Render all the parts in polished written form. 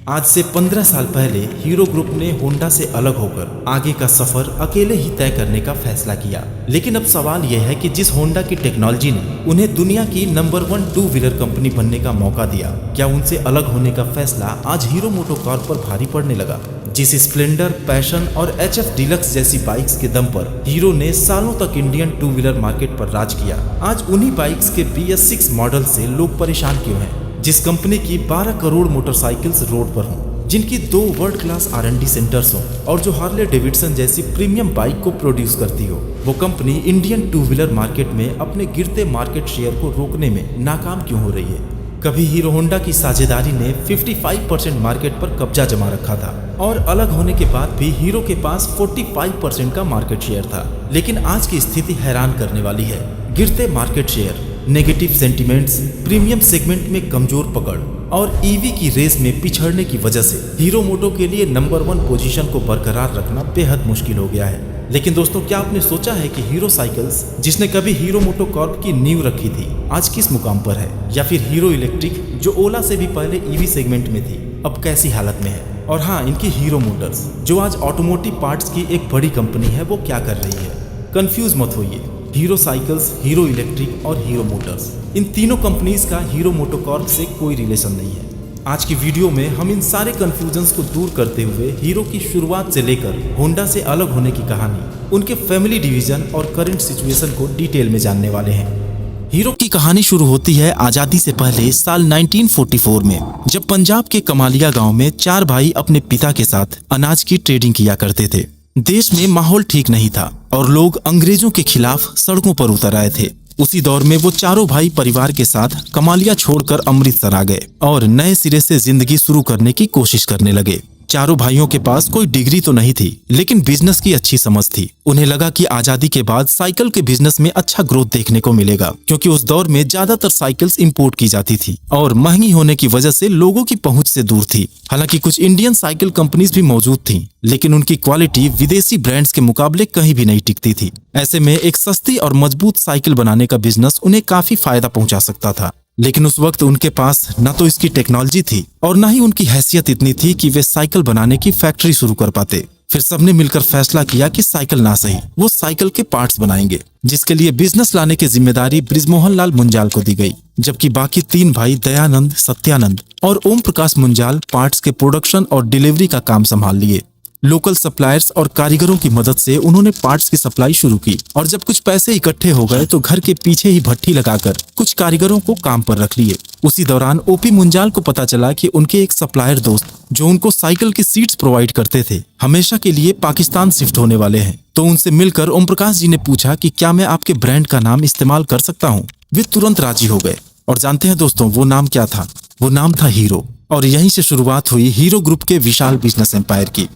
आज से 15 साल पहले हीरो ग्रुप ने होंडा से अलग होकर आगे का सफर अकेले ही तय करने का फैसला किया। लेकिन अब सवाल यह है कि जिस होंडा की टेक्नोलॉजी ने उन्हें दुनिया की नंबर 1 टू व्हीलर कंपनी बनने का मौका दिया, क्या उनसे अलग होने का फैसला आज हीरो मोटोकॉर्प पर भारी पड़ने लगा। जिस स्प्लेंडर, पैशन और HF डीलक्स जैसी बाइक्स के दम पर हीरो ने सालों तक इंडियन टू व्हीलर मार्केट पर राज किया, आज उन्हीं बाइक्स के BS6 मॉडल से लोग परेशान क्यों हैं। जिस कंपनी की 12 करोड़ मोटरसाइकिल्स रोड पर हों, जिनकी 2 वर्ल्ड क्लास R&D सेंटर्स हों और जो हार्ले डेविडसन जैसी प्रीमियम बाइक को प्रोड्यूस करती हो, वो company Indian two wheeler market में अपने गिरते मार्केट शेयर को रोकने में नाकाम क्यों हो रही है। कभी हीरो होंडा की साझेदारी ने 55% मार्केट पर कब्जा जमा रखा था और अलग होने के बाद भी हीरो के पास 45% का मार्केट शेयर था। लेकिन आज की स्थिति हैरान करने वाली है। गिरते market share, negative sentiments, premium segment में कमजोर पकड़ और EV की रेस में पिछड़ने की वजह से हीरो मोटो के लिए नंबर 1 पोजीशन को बरकरार रखना बेहद मुश्किल हो गया है। लेकिन दोस्तों, क्या आपने सोचा है कि हीरो साइकिल्स, जिसने कभी हीरो मोटोकॉर्प की नींव रखी थी, आज किस मुकाम पर है? या फिर हीरो इलेक्ट्रिक, जो ओला से भी पहले EV सेगमेंट में थी, अब कैसी हालत में है? और हाँ, इनकी हीरो मोटर्स, जो आज ऑटोमोटिव पार्ट्स की एक बड़ी कंपनी है, वो क्या कर रही है? कंफ्यूज मत होइए। हीरो साइकिल्स, हीरो इलेक्ट्रिक और हीरो मोटर्स, इन तीनों कंपनीज का हीरो मोटोकॉर्प से कोई रिलेशन नहीं है। आज की वीडियो में हम इन सारे कंफ्यूजन्स को दूर करते हुए हीरो की शुरुआत से लेकर होंडा से अलग होने की कहानी, उनके फैमिली डिवीजन और करंट सिचुएशन को डिटेल में जानने वाले हैं। हीरो की कहानी शुरू होती है आजादी से पहले साल 1944 में, जब पंजाब के कमालिया गांव में 4 भाई अपने पिता के साथ अनाज की ट्रेडिंग किया करते थे। देश में माहौल ठीक नहीं था और लोग अंग्रेजों के खिलाफ सड़कों पर उतर आए थे। उसी दौर में वो चारों भाई परिवार के साथ कमालिया छोड़कर अमृतसर आ गए और नए सिरे से जिंदगी शुरू करने की कोशिश करने लगे। चारों भाइयों के पास कोई डिग्री तो नहीं थी, लेकिन बिजनेस की अच्छी समझ थी। उन्हें लगा कि आजादी के बाद साइकिल के बिजनेस में अच्छा ग्रोथ देखने को मिलेगा, क्योंकि उस दौर में ज्यादातर साइकिल्स इंपोर्ट की जाती थी और महंगी होने की वजह से लोगों की पहुंच से दूर थी। हालांकि कुछ इंडियन साइकिल कंपनीज भी मौजूद थीं, लेकिन उनकी क्वालिटी विदेशी ब्रांड्स के मुकाबले कहीं भी नहीं टिकती थी। ऐसे में एक सस्ती और मजबूत साइकिल बनाने का बिजनेस उन्हें काफी फायदा पहुंचा सकता था। लेकिन उस वक्त उनके पास न तो इसकी टेक्नोलॉजी थी और न ही उनकी हैसियत इतनी थी कि वे साइकिल बनाने की फैक्ट्री शुरू कर पाते। फिर सबने मिलकर फैसला किया कि साइकिल ना सही, वो साइकिल के पार्ट्स बनाएंगे, जिसके लिए बिजनेस लाने की जिम्मेदारी बृजमोहन लाल मुंजाल को दी गई। जबकि बाकी 3 भाई दयानंद, सत्यानंद और ओम प्रकाश मुंजाल पार्ट्स के प्रोडक्शन और डिलीवरी का काम संभाल लिए। लोकल सप्लायर्स और कारीगरों की मदद से उन्होंने पार्ट्स की सप्लाई शुरू की और जब कुछ पैसे इकट्ठे हो गए तो घर के पीछे ही भट्ठी लगाकर कुछ कारीगरों को काम पर रख लिए। उसी दौरान OP मुंजाल को पता चला कि उनके एक सप्लायर दोस्त, जो उनको साइकिल की सीट्स प्रोवाइड करते थे, हमेशा के लिए पाकिस्तान शिफ्ट होने वाले हैं। तो उनसे मिलकर ओम प्रकाश जी ने पूछा कि क्या मैं आपके ब्रांड का नाम इस्तेमाल कर सकता हूँ। वे तुरंत राजी हो गए और जानते हैं दोस्तों, वो नाम क्या था? वो नाम था हीरो। और यहीं से शुरुआत हुई हीरो ग्रुप के विशाल बिजनेस एम्पायर की।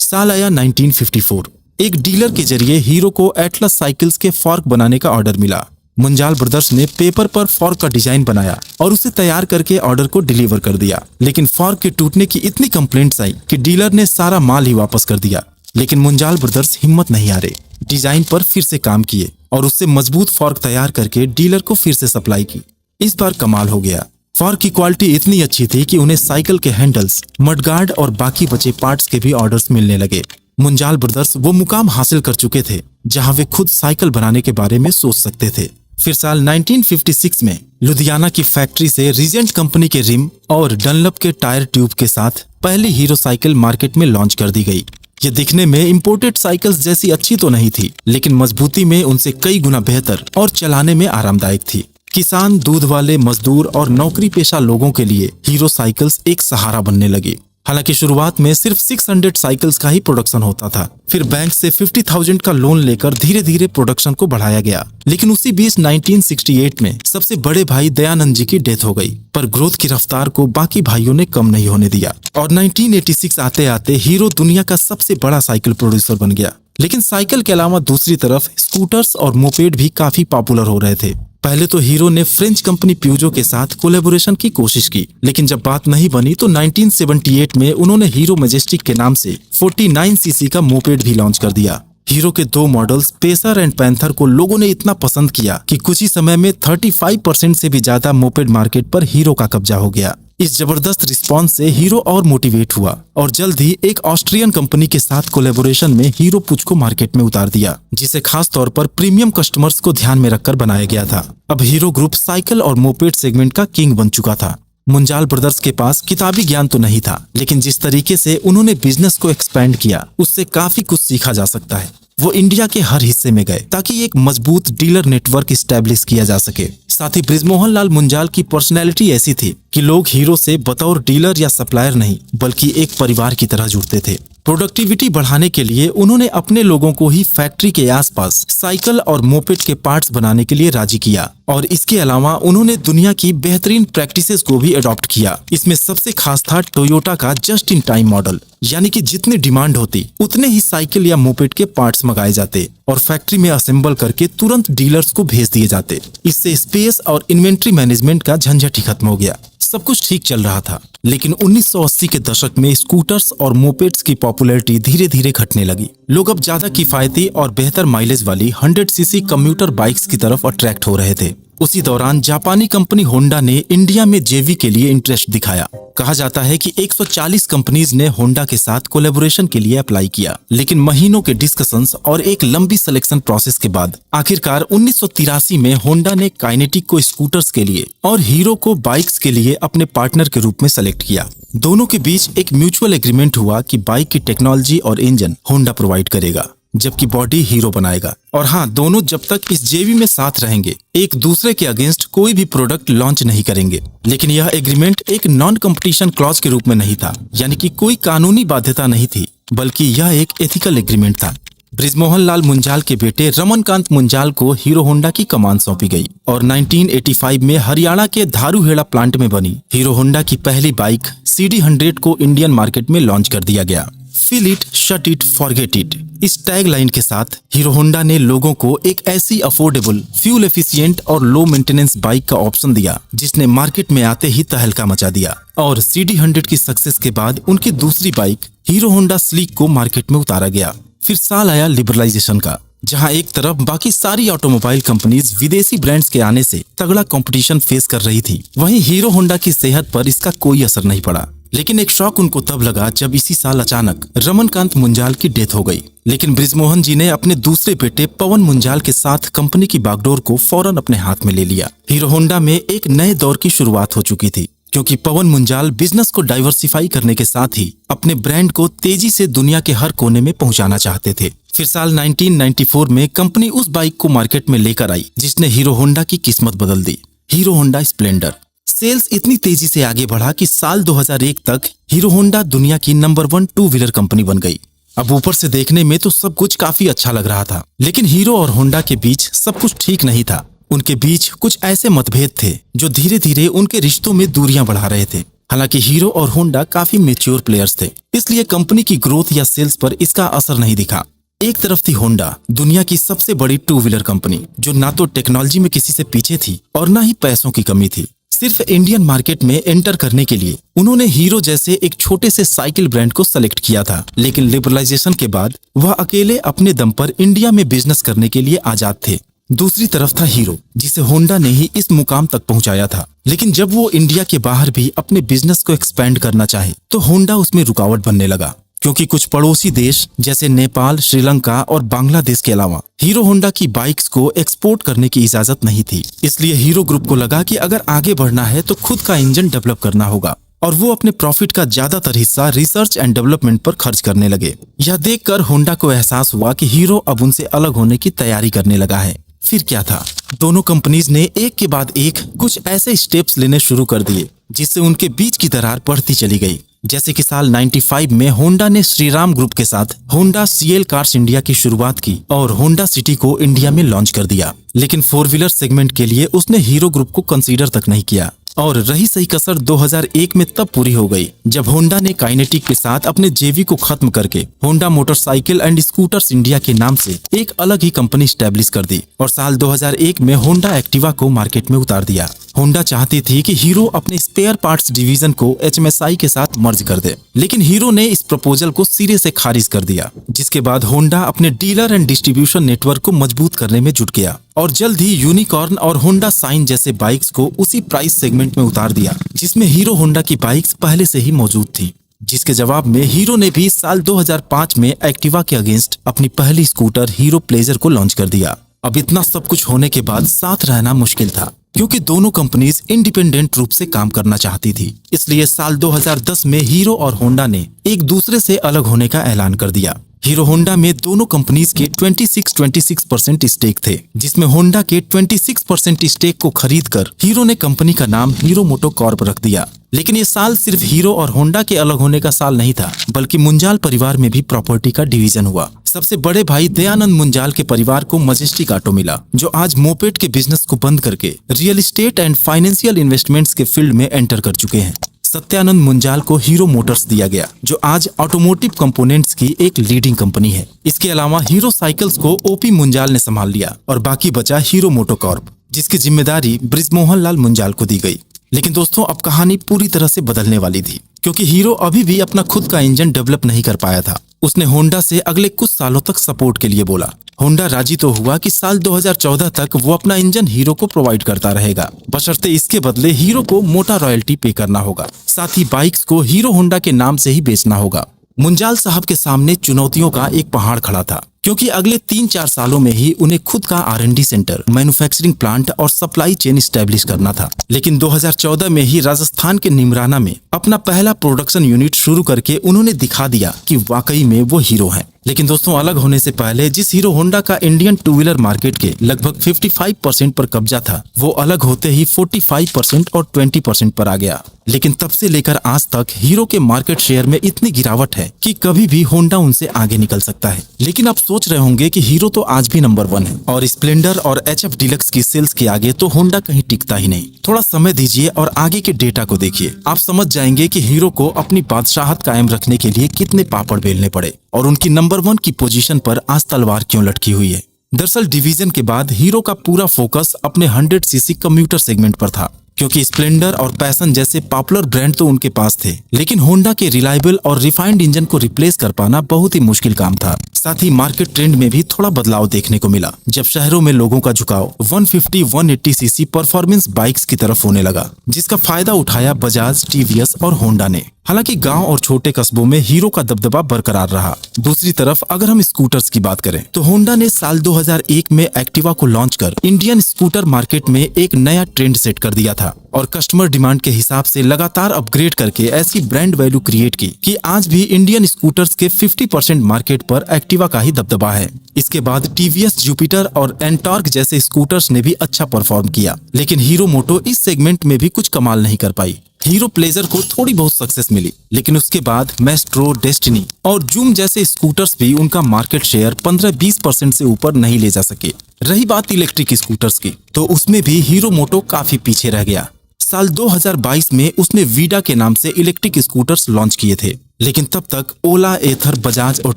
साल आया 1954। एक डीलर के जरिए हीरो को एटलस साइकिल्स के फॉर्क बनाने का ऑर्डर मिला। मुंजाल ब्रदर्स ने पेपर पर फॉर्क का डिजाइन बनाया और उसे तैयार करके ऑर्डर को डिलीवर कर दिया। लेकिन फॉर्क के टूटने की इतनी कंप्लेंट्स आई कि डीलर ने सारा माल ही वापस कर दिया। लेकिन मुंजाल ब्रदर्स हिम्मत नहीं हारे, डिजाइन पर फिर से काम किए और उससे मजबूत फॉर्क तैयार करके डीलर को फिर से सप्लाई की। इस बार कमाल हो गया। फॉर्क की क्वालिटी इतनी अच्छी थी कि उन्हें साइकिल के हैंडल्स, मडगार्ड और बाकी बचे पार्ट्स के भी ऑर्डर्स मिलने लगे। मुंजाल ब्रदर्स वो मुकाम हासिल कर चुके थे जहां वे खुद साइकिल बनाने के बारे में सोच सकते थे। फिर साल 1956 में लुधियाना की फैक्ट्री से रीजेंट कंपनी के रिम और डनलप के टायर ट्यूब के साथ पहली हीरो साइकिल मार्केट में लॉन्च कर दी गई। ये दिखने में इंपोर्टेड साइकिल्स जैसी अच्छी तो नहीं थी, लेकिन मजबूती में उनसे कई गुना बेहतर और चलाने में आरामदायक थी। किसान, दूध वाले, मजदूर और नौकरी पेशा लोगों के लिए हीरो साइकिल्स एक सहारा बनने लगी। हालांकि शुरुआत में सिर्फ 600 साइकिल्स का ही प्रोडक्शन होता था। फिर बैंक से 50,000 का लोन लेकर धीरे धीरे प्रोडक्शन को बढ़ाया गया। लेकिन उसी बीच 1968 में सबसे बड़े भाई दयानंद जी की डेथ हो गई, पर ग्रोथ की रफ्तार को बाकी भाइयों ने कम नहीं होने दिया और 1986 आते आते हीरो दुनिया का सबसे बड़ा साइकिल प्रोड्यूसर बन गया। लेकिन साइकिल के अलावा दूसरी तरफ स्कूटर्स और मोपेड भी काफी पॉपुलर हो रहे थे। पहले तो हीरो ने फ्रेंच कंपनी प्यूजो के साथ कोलैबोरेशन की कोशिश की, लेकिन जब बात नहीं बनी तो 1978 में उन्होंने हीरो मैजेस्टिक के नाम से 49cc का मोपेड भी लॉन्च कर दिया। हीरो के 2 मॉडल्स पेसर एंड पैंथर को लोगों ने इतना पसंद किया कि कुछ ही समय में 35% से भी ज्यादा मोपेड मार्केट पर हीरो का कब्जा हो गया। इस जबरदस्त रिस्पॉन्स से हीरो और मोटिवेट हुआ और जल्द ही एक ऑस्ट्रियन कंपनी के साथ कोलैबोरेशन में हीरो पुच को मार्केट में उतार दिया, जिसे खास तौर पर प्रीमियम कस्टमर्स को ध्यान में रखकर बनाया गया था। अब हीरो ग्रुप साइकिल और मोपेड सेगमेंट का किंग बन चुका था। मुंजाल ब्रदर्स के पास किताबी ज्ञान तो नहीं था, लेकिन जिस तरीके से उन्होंने बिजनेस को एक्सपेंड किया उससे काफी कुछ सीखा जा सकता है। वो इंडिया के हर हिस्से में गए ताकि एक मजबूत डीलर नेटवर्क स्टैब्लिश किया जा सके। साथ ही बृजमोहन लाल मुंजाल की पर्सनैलिटी ऐसी थी कि लोग हीरो से बतौर डीलर या सप्लायर नहीं बल्कि एक परिवार की तरह जुड़ते थे। प्रोडक्टिविटी बढ़ाने के लिए उन्होंने अपने लोगों को ही फैक्ट्री के आसपास साइकिल और मोपेड के पार्ट्स बनाने के लिए राजी किया और इसके अलावा उन्होंने दुनिया की बेहतरीन प्रैक्टिसेस को भी अडॉप्ट किया। इसमें सबसे खास था टोयोटा का जस्ट इन टाइम मॉडल, यानी कि जितनी डिमांड होती उतने ही साइकिल या मोपेड के पार्ट्स मंगाए जाते और फैक्ट्री में असेंबल करके तुरंत डीलर्स को भेज दिए जाते। इससे स्पेस और इन्वेंट्री मैनेजमेंट का झंझट ही खत्म हो गया। सब कुछ ठीक चल रहा था, लेकिन 1980 के दशक में स्कूटर्स और मोपेड्स की पॉपुलैरिटी धीरे धीरे घटने लगी। लोग अब ज्यादा किफायती और बेहतर माइलेज वाली 100 सीसी कम्यूटर बाइक्स की तरफ अट्रैक्ट हो रहे थे। उसी दौरान जापानी कंपनी होंडा ने इंडिया में जेवी के लिए इंटरेस्ट दिखाया। कहा जाता है कि 140 कंपनीज ने होंडा के साथ कोलैबोरेशन के लिए अप्लाई किया, लेकिन महीनों के डिस्कशंस और एक लंबी सिलेक्शन प्रोसेस के बाद आखिरकार 1983 में होंडा ने काइनेटिक को स्कूटर्स के लिए और हीरो को बाइक्स के लिए अपने पार्टनर के रूप में सेलेक्ट किया। दोनों के बीच एक म्यूचुअल एग्रीमेंट हुआ कि बाइक की टेक्नोलॉजी और इंजन होंडा प्रोवाइड करेगा, जबकि बॉडी हीरो बनाएगा। और हाँ, दोनों जब तक इस जेवी में साथ रहेंगे एक दूसरे के अगेंस्ट कोई भी प्रोडक्ट लॉन्च नहीं करेंगे। लेकिन यह एग्रीमेंट एक नॉन कंपटीशन क्लॉज के रूप में नहीं था, यानी कि कोई कानूनी बाध्यता नहीं थी, बल्कि यह एक एथिकल एग्रीमेंट था। बृजमोहन लाल मुंजाल के बेटे रमनकांत मुंजाल को हीरो होंडा की कमान सौंपी गई और 1985 में हरियाणा के धारूहेड़ा प्लांट में बनी हीरो होंडा की पहली बाइक CD100 को इंडियन मार्केट में लॉन्च कर दिया गया। Feel it, shut it, forget it, इस टैग लाइन के साथ हीरो होंडा ने लोगों को एक ऐसी अफोर्डेबल, फ्यूल एफिशिएंट और लो मेंटेनेंस बाइक का ऑप्शन दिया जिसने मार्केट में आते ही तहलका मचा दिया। और CD100 की सक्सेस के बाद उनकी दूसरी बाइक हीरो होंडा स्लीक को मार्केट में उतारा गया। फिर साल आया लिबरलाइजेशन का, जहां एक तरफ बाकी सारी ऑटोमोबाइल कंपनीज विदेशी ब्रांड्स के आने से तगड़ा कंपटीशन फेस कर रही थी, वहीं हीरो होंडा की सेहत पर इसका कोई असर नहीं पड़ा। लेकिन एक शॉक उनको तब लगा जब इसी साल अचानक रमनकांत मुंजाल की डेथ हो गई। लेकिन बृजमोहन जी ने अपने दूसरे बेटे पवन मुंजाल के साथ कंपनी की बागडोर को फौरन अपने हाथ में ले लिया। हीरो होंडा में एक नए दौर की शुरुआत हो चुकी थी, क्योंकि पवन मुंजाल बिजनेस को डाइवर्सिफाई करने के साथ ही अपने ब्रांड को तेजी से दुनिया के हर कोने में पहुंचाना चाहते थे। फिर साल 1994 में कंपनी उस बाइक को मार्केट में लेकर आई जिसने हीरो होंडा की किस्मत बदल दी, हीरो होंडा स्प्लेंडर। सेल्स इतनी तेजी से आगे बढ़ा कि साल 2001 तक हीरो होंडा दुनिया की नंबर 1 टू व्हीलर कंपनी बन गई। अब ऊपर से देखने में तो सब कुछ काफी अच्छा लग रहा था, लेकिन हीरो और होंडा के बीच सब कुछ ठीक नहीं था। उनके बीच कुछ ऐसे मतभेद थे जो धीरे धीरे उनके रिश्तों में दूरियां बढ़ा रहे थे। हालांकि हीरो और होंडा काफी मैच्योर प्लेयर्स थे, इसलिए कंपनी की ग्रोथ या सेल्स पर इसका असर नहीं दिखा। एक तरफ थी होंडा, दुनिया की सबसे बड़ी टू व्हीलर कंपनी, जो ना तो टेक्नोलॉजी में किसी से पीछे थी और ना ही पैसों की कमी थी। सिर्फ इंडियन मार्केट में एंटर करने के लिए उन्होंने हीरो जैसे एक छोटे से साइकिल ब्रांड को सेलेक्ट किया था, लेकिन लिबरलाइजेशन के बाद वह अकेले अपने दम पर इंडिया में बिजनेस करने के लिए आजाद थे। दूसरी तरफ था हीरो, जिसे होंडा ने ही इस मुकाम तक पहुंचाया था। लेकिन जब वो इंडिया के बाहर भी अपने बिजनेस को एक्सपेंड करना चाहे तो होंडा उसमें रुकावट बनने लगा, क्योंकि कुछ पड़ोसी देश जैसे नेपाल, श्रीलंका और बांग्लादेश के अलावा हीरो होंडा की बाइक्स को एक्सपोर्ट करने की इजाजत नहीं थी। इसलिए हीरो ग्रुप को लगा कि अगर आगे बढ़ना है तो खुद का इंजन डेवलप करना होगा, और वो अपने प्रॉफिट का ज्यादातर हिस्सा रिसर्च एंड डेवलपमेंट पर खर्च करने लगे। यह देखकर होंडा को एहसास हुआ कि हीरो अब उनसे अलग होने की तैयारी करने लगा है। फिर क्या था, दोनों कंपनीज ने एक के बाद एक कुछ ऐसे स्टेप्स लेने शुरू कर दिए जिससे उनके बीच की दरार बढ़ती चली गई। जैसे कि साल 95 में होंडा ने श्रीराम ग्रुप के साथ होंडा CL कार्स इंडिया की शुरुआत की और होंडा सिटी को इंडिया में लॉन्च कर दिया। लेकिन 4 व्हीलर सेगमेंट के लिए उसने हीरो ग्रुप को कंसीडर तक नहीं किया। और रही सही कसर 2001 में तब पूरी हो गई जब होंडा ने काइनेटिक के साथ अपने जेवी को खत्म करके Honda motorcycle and scooters India के नाम से एक अलग ही कंपनी स्टैब्लिश कर दी और साल 2001 में होंडा एक्टिवा को मार्केट में उतार दिया। होंडा चाहती थी कि हीरो अपने स्पेयर पार्ट्स डिवीजन को HMSI के साथ मर्ज कर दे, लेकिन हीरो ने इस प्रपोजल को सिरे से खारिज कर दिया, जिसके बाद होंडा अपने डीलर एंड डिस्ट्रीब्यूशन नेटवर्क को मजबूत करने में जुट गया और जल्द ही यूनिकॉर्न और होंडा साइन जैसे बाइक्स को उसी प्राइस सेगमेंट में उतार दिया जिसमें हीरो होंडा की बाइक्स पहले से ही मौजूद थी। जिसके जवाब में हीरो ने भी साल 2005 में एक्टिवा के अगेंस्ट अपनी पहली स्कूटर हीरो प्लेजर को लॉन्च कर दिया। अब इतना सब कुछ होने के बाद साथ रहना मुश्किल था, क्योंकि दोनों कंपनीज इंडिपेंडेंट रूप से काम करना चाहती थी। इसलिए साल 2010 में हीरो और होंडा ने एक दूसरे से अलग होने का ऐलान कर दिया। हीरो होंडा में दोनों कंपनीज के 26% स्टेक थे, जिसमें होंडा के 26% स्टेक को खरीदकर हीरो ने कंपनी का नाम हीरो मोटो कॉर्प रख दिया। लेकिन ये साल सिर्फ हीरो और होंडा के अलग होने का साल नहीं था, बल्कि मुंजाल परिवार में भी प्रॉपर्टी का डिवीजन हुआ। सबसे बड़े भाई दयानंद मुंजाल के परिवार को मजेस्टिक ऑटो मिला, जो आज मोपेड के बिजनेस को बंद करके real estate and financial investments के फील्ड में एंटर कर चुके हैं। सत्यानंद मुंजाल को हीरो मोटर्स दिया गया, जो आज ऑटोमोटिव कंपोनेंट्स की एक लीडिंग कंपनी है। इसके अलावा हीरो साइकिल्स को ओपी मुंजाल ने संभाल लिया और बाकी बचा हीरो मोटो कॉर्प, जिसकी जिम्मेदारी बृजमोहन लाल मुंजाल को दी गई। लेकिन दोस्तों, अब कहानी पूरी तरह से बदलने वाली थी, क्योंकि हीरो अभी भी अपना खुद का इंजन डेवलप नहीं कर पाया था। उसने होंडा से अगले कुछ सालों तक सपोर्ट के लिए बोला। होंडा राजी तो हुआ कि साल 2014 तक वो अपना इंजन हीरो को प्रोवाइड करता रहेगा, बशर्ते इसके बदले हीरो को मोटा रॉयल्टी पे करना होगा। साथ ही बाइक्स को हीरो होंडा के नाम से ही बेचना होगा। मुंजाल साहब के सामने चुनौतियों का एक पहाड़ खड़ा था, क्योंकि अगले 3-4 सालों में ही उन्हें खुद का R&D सेंटर, मैन्युफैक्चरिंग प्लांट और सप्लाई चेन स्टैब्लिश करना था। लेकिन 2014 में ही राजस्थान के निमराना में अपना पहला प्रोडक्शन यूनिट शुरू करके उन्होंने दिखा दिया कि वाकई में वो हीरो हैं। लेकिन दोस्तों, अलग होने से पहले जिस हीरो होंडा का इंडियन टू व्हीलर मार्केट के लगभग 55% पर कब्जा था, वो अलग होते ही 45% और 20% पर आ गया। लेकिन तब से लेकर आज तक हीरो के मार्केट शेयर में इतनी गिरावट है कि कभी भी होंडा उनसे आगे निकल सकता है। लेकिन आप सोच रहे होंगे कि हीरो तो आज भी नंबर 1 है और स्प्लेंडर और HF डीलक्स की सेल्स के आगे तो होंडा कहीं टिकता ही नहीं। थोड़ा समय दीजिए और आगे के डेटा को देखिए, आप समझ जाएंगे कि हीरो को अपनी बादशाहत कायम रखने के लिए कितने पापड़ बेलने पड़े और उनकी नंबर 1 की पोजीशन पर आज तलवार क्यों लटकी हुई है। दरअसल डिवीजन के बाद हीरो का पूरा फोकस अपने 100cc कम्यूटर सेगमेंट पर था, क्योंकि स्प्लेंडर और पैशन जैसे पॉपुलर ब्रांड तो उनके पास थे, लेकिन होंडा के रिलायबल और रिफाइंड इंजन को रिप्लेस कर पाना बहुत ही मुश्किल काम था। साथ ही मार्केट ट्रेंड में भी थोड़ा बदलाव देखने को मिला, जब शहरों में लोगों का झुकाव 150-180cc परफॉर्मेंस बाइक्स की तरफ होने लगा, जिसका फायदा उठाया बजाज, TVS और होंडा ने। हालांकि गांव और छोटे कस्बों में हीरो का दबदबा बरकरार रहा। दूसरी तरफ अगर हम स्कूटर्स की बात करें तो होंडा ने साल 2001 में एक्टिवा को लॉन्च कर इंडियन स्कूटर मार्केट में एक नया ट्रेंड सेट कर दिया था और कस्टमर डिमांड के हिसाब से लगातार अपग्रेड करके ऐसी ब्रांड वैल्यू क्रिएट की कि आज भी इंडियन स्कूटर्स के 50% मार्केट पर एक्टिवा का ही दबदबा है। इसके बाद TVS जुपिटर और एंटॉर्क जैसे स्कूटर्स ने भी अच्छा परफॉर्म किया, लेकिन हीरो मोटो इस सेगमेंट में भी कुछ कमाल नहीं कर पाई। हीरो प्लेजर को थोड़ी बहुत सक्सेस मिली, लेकिन उसके बाद मेस्ट्रो, डेस्टिनी और जूम जैसे स्कूटर्स भी उनका मार्केट शेयर 15-20% से ऊपर नहीं ले जा सके। रही बात इलेक्ट्रिक स्कूटर्स की, तो उसमें भी हीरो मोटो काफी पीछे रह गया। साल 2022 में उसने वीडा के नाम से इलेक्ट्रिक स्कूटर्स लॉन्च किए थे, लेकिन तब तक ओला, एथर, बजाज और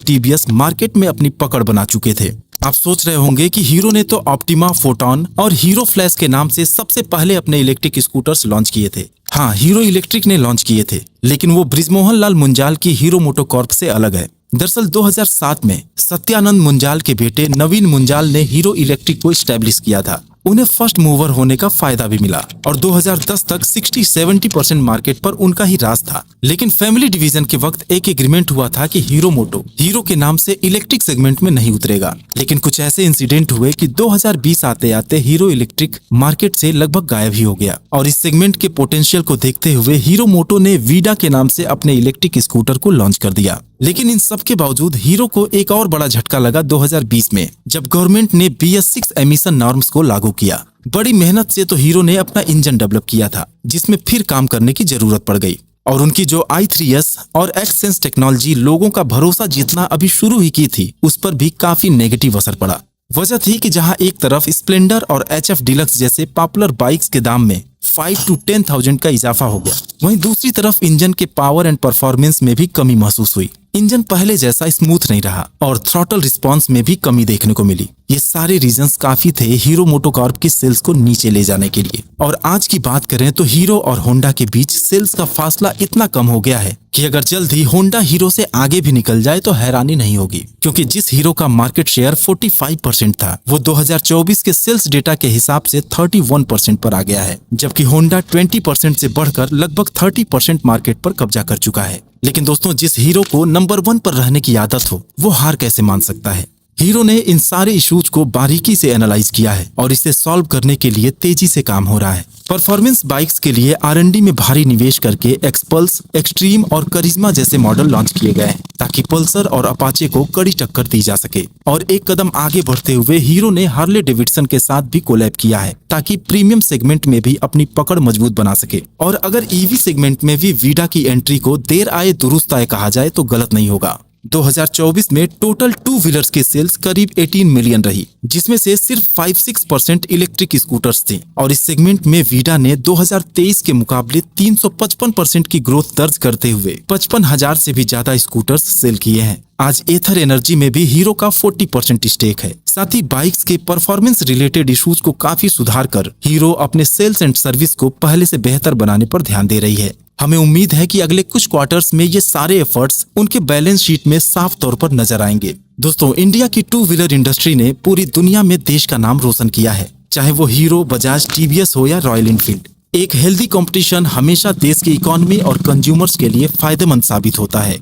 TVS मार्केट में अपनी पकड़ बना चुके थे। आप सोच रहे होंगे कि हीरो ने तो ऑप्टिमा, फोटॉन और हीरो फ्लैश के नाम से सबसे पहले अपने इलेक्ट्रिक स्कूटर्स लॉन्च किए थे। हाँ, हीरो इलेक्ट्रिक ने लॉन्च किए थे, लेकिन वो बृजमोहन लाल मुंजाल की हीरो मोटो कॉर्प से अलग है। दरअसल 2007 में सत्यानंद मुंजाल के बेटे नवीन मुंजाल ने हीरो इलेक्ट्रिक को स्टैब्लिश किया था। उन्हें फर्स्ट मूवर होने का फायदा भी मिला और 2010 तक 60-70% मार्केट पर उनका ही राज था। लेकिन फैमिली डिवीजन के वक्त एक एग्रीमेंट हुआ था कि हीरो मोटो हीरो के नाम से इलेक्ट्रिक सेगमेंट में नहीं उतरेगा। लेकिन कुछ ऐसे इंसिडेंट हुए कि 2020 आते आते हीरो इलेक्ट्रिक मार्केट से लगभग गायब ही हो गया और इस सेगमेंट के पोटेंशियल को देखते हुए हीरो मोटो ने वीडा के नाम से अपने इलेक्ट्रिक स्कूटर को लॉन्च कर दिया। लेकिन इन सब के बावजूद हीरो को एक और बड़ा झटका लगा 2020 में, जब गवर्नमेंट ने BS6 एमिशन नॉर्म्स को लागू किया। बड़ी मेहनत से तो हीरो ने अपना इंजन डेवलप किया था, जिसमें फिर काम करने की जरूरत पड़ गई और उनकी जो i3S और XSense टेक्नोलॉजी लोगों का भरोसा जीतना अभी शुरू ही की थी, उस पर भी काफी नेगेटिव असर पड़ा। वजह थी कि जहां एक तरफ स्प्लेंडर और HF डीलक्स जैसे पॉपुलर बाइक्स के दाम में 5 to 10,000 का इजाफा हो गया, वहीं दूसरी तरफ इंजन के पावर एंड परफॉर्मेंस में भी कमी महसूस हुई। इंजन पहले जैसा स्मूथ नहीं रहा और थ्रॉटल रिस्पांस में भी कमी देखने को मिली। ये सारे रीजंस काफी थे हीरो मोटोकॉर्प की सेल्स को नीचे ले जाने के लिए। और आज की बात करें तो हीरो और होंडा के बीच सेल्स का फासला इतना कम हो गया है कि अगर जल्द ही होंडा हीरो से आगे भी निकल जाए तो हैरानी नहीं होगी, क्योंकि जिस हीरो का मार्केट शेयर 45% था वो 2024 के सेल्स डेटा के हिसाब से 31% पर आ गया है, जबकि होंडा 20% से बढ़कर लगभग 30% मार्केट पर कब्जा कर चुका है। लेकिन दोस्तों, जिस हीरो को नंबर 1 पर रहने की आदत हो वो हार कैसे मान सकता है। हीरो ने इन सारे इश्यूज को बारीकी से एनालाइज किया है और इसे सॉल्व करने के लिए तेजी से काम हो रहा है। परफॉर्मेंस बाइक्स के लिए R&D में भारी निवेश करके एक्सपल्स, एक्सट्रीम और करिश्मा जैसे मॉडल लॉन्च किए गए हैं ताकि पल्सर और अपाचे को कड़ी टक्कर दी जा सके। और एक कदम आगे बढ़ते हुए हीरो ने हार्ले डेविडसन के साथ भी कोलैब किया है ताकि प्रीमियम सेगमेंट में भी अपनी पकड़ मजबूत बना सके। और अगर ईवी सेगमेंट में भी वीडा की एंट्री को देर आए दुरुस्त आए कहा जाए तो गलत नहीं होगा। 2024 में टोटल 2 व्हीलर्स की सेल्स करीब 18 मिलियन रही, जिसमें से सिर्फ 5-6% इलेक्ट्रिक स्कूटर्स थे। और इस सेगमेंट में वीडा ने 2023 के मुकाबले 355% की ग्रोथ दर्ज करते हुए 55,000 से भी ज्यादा स्कूटर्स सेल किए हैं। आज एथर एनर्जी में भी हीरो का 40% स्टेक है। साथ ही बाइक्स के परफॉर्मेंस रिलेटेड इश्यूज को काफी सुधार कर हीरो अपने सेल्स एंड सर्विस को पहले से बेहतर बनाने पर ध्यान दे रही है। हमें उम्मीद है कि अगले कुछ क्वार्टर्स में ये सारे एफर्ट्स उनके बैलेंस शीट में साफ तौर पर नजर आएंगे। दोस्तों, इंडिया की 2 व्हीलर इंडस्ट्री ने पूरी दुनिया में देश का नाम रोशन किया है, चाहे वो हीरो, बजाज, TVS हो या रॉयल एनफील्ड। एक हेल्दी कंपटीशन हमेशा देश की इकोनॉमी और कंज्यूमर्स के लिए फायदेमंद साबित होता है।